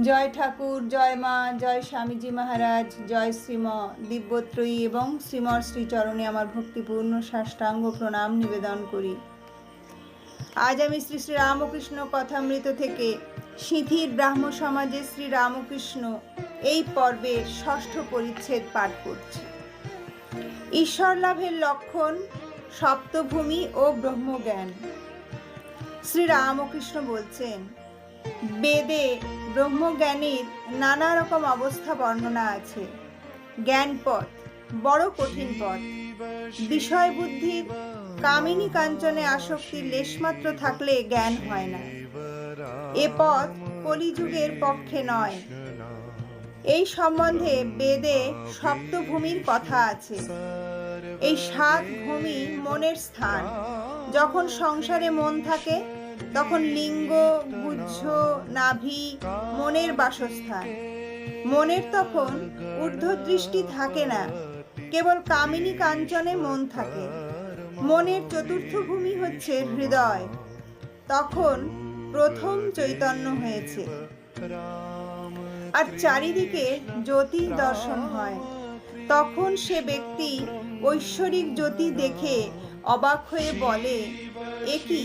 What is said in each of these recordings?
জয় ঠাকুর, জয় মা, জয় স্বামীজি মহারাজ, জয় শ্রীম দিব্যত্রয়ী এবং শ্রীমর শ্রীচরণে আমার ভক্তিপূর্ণ সাষ্টাঙ্গ প্রণাম নিবেদন করি। আজ আমি শ্রী শ্রী রামকৃষ্ণ কথামৃত থেকে সিঁথির ব্রাহ্ম সমাজে শ্রী রামকৃষ্ণ এই পর্বের ষষ্ঠ পরিচ্ছেদ পাঠ করছি। ঈশ্বর লাভের লক্ষণ, সপ্তভূমি ও ব্রহ্মজ্ঞান। শ্রী রামকৃষ্ণ বলছেন, বেদে ব্রহ্মজ্ঞানীর নানা রকম অবস্থা বর্ণনা আছে। জ্ঞান পথ বড় কঠিন পথ। বিষয় বুদ্ধির কামিনী কাঞ্চনে আসক্তির লেশমাত্র থাকলে জ্ঞান হয় না। এ পথ কলিযুগের পক্ষে নয়। এই সম্বন্ধে বেদে সপ্তভূমির কথা আছে। এই 7 ভূমি মনের স্থান। যখন সংসারে মন থাকে তখন লিঙ্গ, গুহ্য, নাভি মনের বাসস্থান। মনের তখন ঊর্ধ্বদৃষ্টি থাকে না, কেবল কামিনী কাঞ্চনে মন থাকে। মনের চতুর্থ ভূমি হচ্ছে হৃদয়। তখন প্রথম চৈতন্য হয়েছে, আর চারিদিকে জ্যোতি দর্শন হয়। তখন সে ব্যক্তি ঐশ্বরিক জ্যোতি দেখে অবাক হয়ে বলে, একি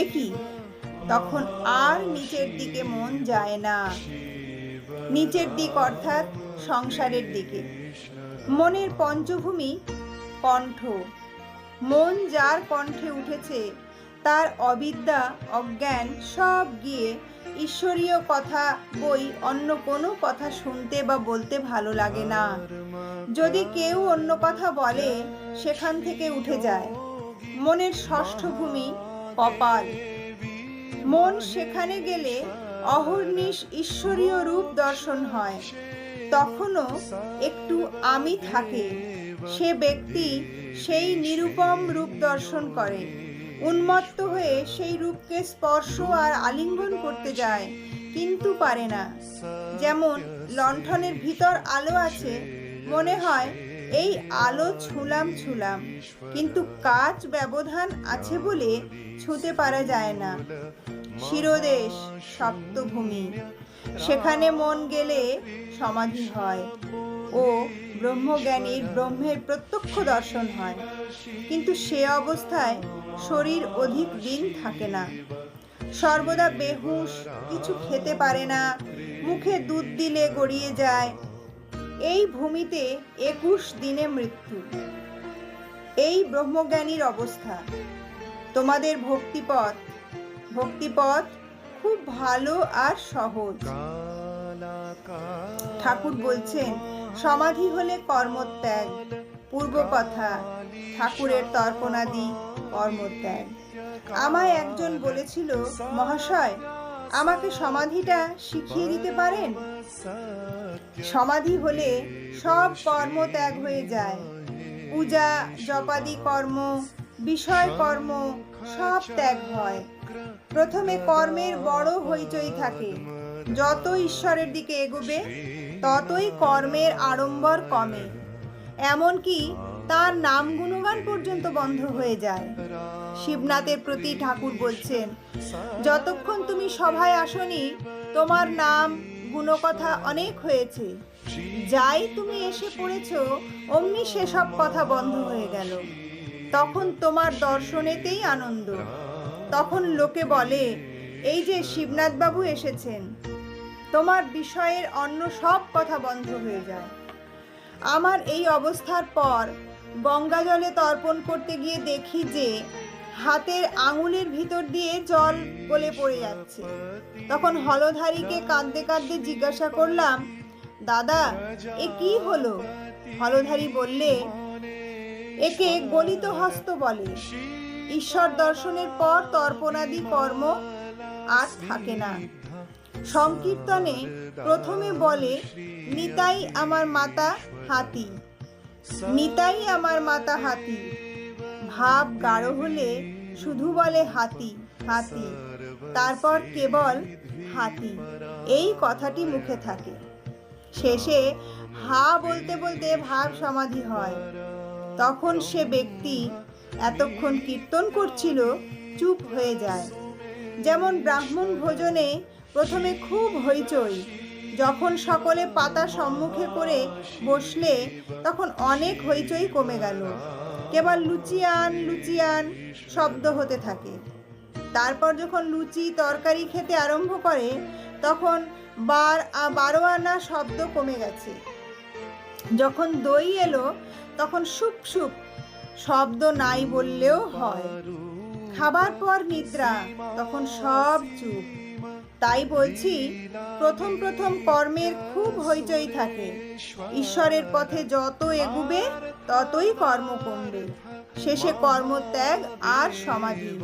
একি। তখন আর নিচের দিকে মন যায় না। নিচের দিক অর্থাৎ সংসারের দিকে। মনের পঞ্চভূমি কণ্ঠ। মন যার কণ্ঠে উঠেছে তার অবিদ্যা, অজ্ঞান সব গিয়ে ঈশ্বরীয় কথা বই অন্য কোনো কথা শুনতে বা বলতে ভালো লাগে না। যদি কেউ অন্য কথা বলে সেখান থেকে উঠে যায়। মনের ষষ্ঠ ভূমি কপাল। মন সেখানে গেলে অহর্নিশ ঈশ্বরীয় রূপ দর্শন হয়। তখনও একটু আমি থাকে। সে ব্যক্তি সেই নিরূপম রূপ দর্শন করে। উন্মত্ত হয়ে সেই রূপকে স্পর্শ আর আলিঙ্গন করতে যায়, কিন্তু পারে না। যেমন লণ্ঠনের ভিতর আলো আছে, মনে হয় এই আলো ছুঁলাম, কিন্তু কাচ ব্যবধান আছে বলে ছুঁতে পারা যায় না। শিরোদেশ সপ্তভূমি। সেখানে মন গেলে সমাধি হয় ও ব্রহ্মজ্ঞানীর ব্রহ্মের প্রত্যক্ষ দর্শন হয়। কিন্তু সে অবস্থায় শরীর অধিক দিন থাকে না। সর্বদা বেহুশ, কিছু খেতে পারে না, মুখে দুধ দিলে গড়িয়ে যায়। এই ভূমিতে 21 দিনে মৃত্যু। এই ব্রহ্মজ্ঞানীর অবস্থা। তোমাদের ভক্তিপথ খুব ভালো আর সহজ। ঠাকুর বলছেন, সমাধি হলে কর্মত্যাগ। পূর্ব কথা, ঠাকুরের তর্পণাদি কর্মত্যাগ। আমায় একজন বলেছিল, মহাশয় আমাকে সমাধিটা শিখিয়ে দিতে পারেন? সমাধি হলে সব কর্মত্যাগ হয়ে যায়। পূজা, জপাদি কর্ম, বিষয় কর্ম সব ত্যাগ হয়। প্রথমে কর্মের বড় হইচই থাকে। যত ঈশ্বরের দিকে এগোবে ততই কর্মের আড়ম্বর কমে। এমনকি তার নাম গুণগান পর্যন্ত বন্ধ হয়ে যায়। শিবনাথের প্রতি ঠাকুর বলছেন, যতক্ষণ তুমি সভায় আসনি তোমার নাম গুণকথা অনেক হয়েছে। যাই তুমি এসে পড়েছ অমনি সেসব কথা বন্ধ হয়ে গেল। তখন তোমার দর্শনেতেই আনন্দ। তখন লোকে বলে, এই যে শিবনাথ বাবু এসেছেন। তোমার বিষয়ের অন্য সব কথা বন্ধ হয়ে যায়। আমার এই অবস্থার পর গঙ্গা জলে তর্পণ করতে গিয়ে দেখি যে হাতের আঙুলের ভিতর দিয়ে জল গলে পড়ে যাচ্ছে। তখন হলধারীকে কাঁদতে কাঁদতে জিজ্ঞাসা করলাম, দাদা এ কি হলো? হলধারী বললে, একে গলিত হস্ত বলে। ঈশ্বর দর্শনের পর তর্পণাদি কর্ম আর থাকে না। সংকীর্তনে প্রথমে বলে, নিতাই আমার মাতা হাতি, নিতাই আমার মাতা হাতি। ভাব গাঢ় হলে শুধু বলে হাতি হাতি, তারপর কেবল হাতি এই কথাটি মুখে থাকে। শেষে হা বলতে বলতে ভাব সমাধি হয়। তখন সে ব্যক্তি এতক্ষণ কীর্তন করছিল চুপ হয়ে যায়। যেমন ব্রাহ্মণ ভোজনে প্রথমে খুব হইচই, যখন সকলে পাতা সম্মুখে করে বসলে তখন অনেক হইচই কমে গেল। কেবল লুচিয়ান লুচিয়ান শব্দ হতে থাকে। তারপর যখন লুচি তরকারি খেতে আরম্ভ করে তখন 12 আনা শব্দ কমে গেছে। যখন দই এলো তখন সুপ সুপ শব্দ নাই বললেও হয়। খাবার পর নিদ্রা, তখন সব চুপ। তাই বলছি, প্রথম প্রথম কর্মের খুব হইচই থাকে। ঈশ্বরের পথে যত এগুবে ততই কর্ম কমবে। শেষে কর্মত্যাগ আর সমাধি।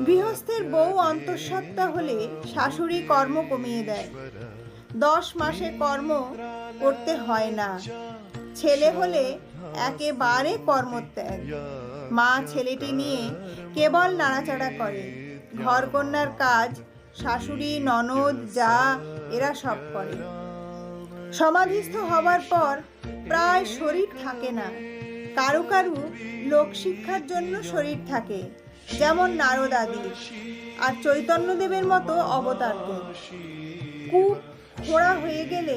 গৃহস্থের বউ অন্তঃসত্ত্বা হলে শাশুড়ি কর্ম কমিয়ে দেয়। 10 মাসে কর্ম করতে হয় না। ছেলে হলে একেবারে কর্মত্যাগ। মা ছেলেটি নিয়ে কেবল নাড়াচাড়া করে। ঘরকন্যার কাজ শাশুড়ি, ননদ, যা এরা সব করে। সমাধিস্থ হবার পর প্রায় শরীর থাকে না। কারু কারু লোকশিক্ষার জন্য শরীর থাকে, যেমন নারদ আদি আর চৈতন্যদেবের মতো অবতারদের। কূপ খোঁড়া হয়ে গেলে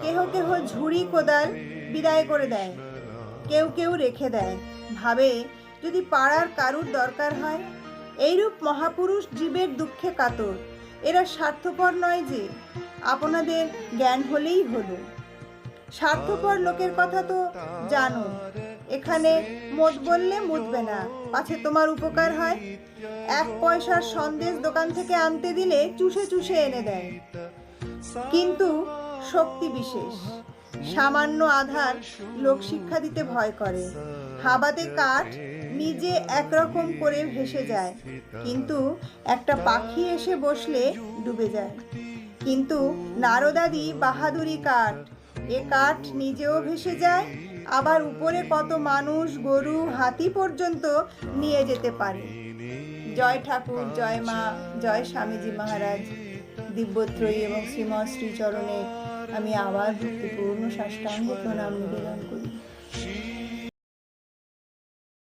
কেহ কেহ ঝুড়ি কোদাল বিদায় করে দেয়, কেউ কেউ রেখে দেয়, ভাবে যদি পাড়ার কারুর দরকার হয়। এইরূপ মহাপুরুষ জীবের দুঃখে কাতর। এরা স্বার্থপর নয় যে, আপনাদের জ্ঞান হলেই হলো। স্বার্থপর লোকের কথা তো জানো। এখানে মদ বললে মুতবে না, পাছে তোমার উপকার হয়। 1 পয়সার সন্দেশ দোকান থেকে আনতে দিলে চুষে চুষে এনে দেয়। কিন্তু শক্তি বিশেষ, সামান্য আধার লোক শিক্ষা দিতে ভয় করে। হাবাতে কাঠ নিজে একরকম করে ভেসে যায়, কিন্তু একটা পাখি এসে বসলে ডুবে যায়। কিন্তু নারদাদি বাহাদুরি কাঠ, এ কাঠ নিজেও ভেসে যায়, আবার উপরে কত মানুষ, গরু, হাতি পর্যন্ত নিয়ে যেতে পারে। জয় ঠাকুর, জয় মা, জয় স্বামীজি মহারাজ। দিব্যত্রয়ী এবং শ্রীমৎ শ্রীচরণে আমি আবার ভক্তিপূর্ণ সাষ্টাঙ্গ প্রণাম নিবেদন করি।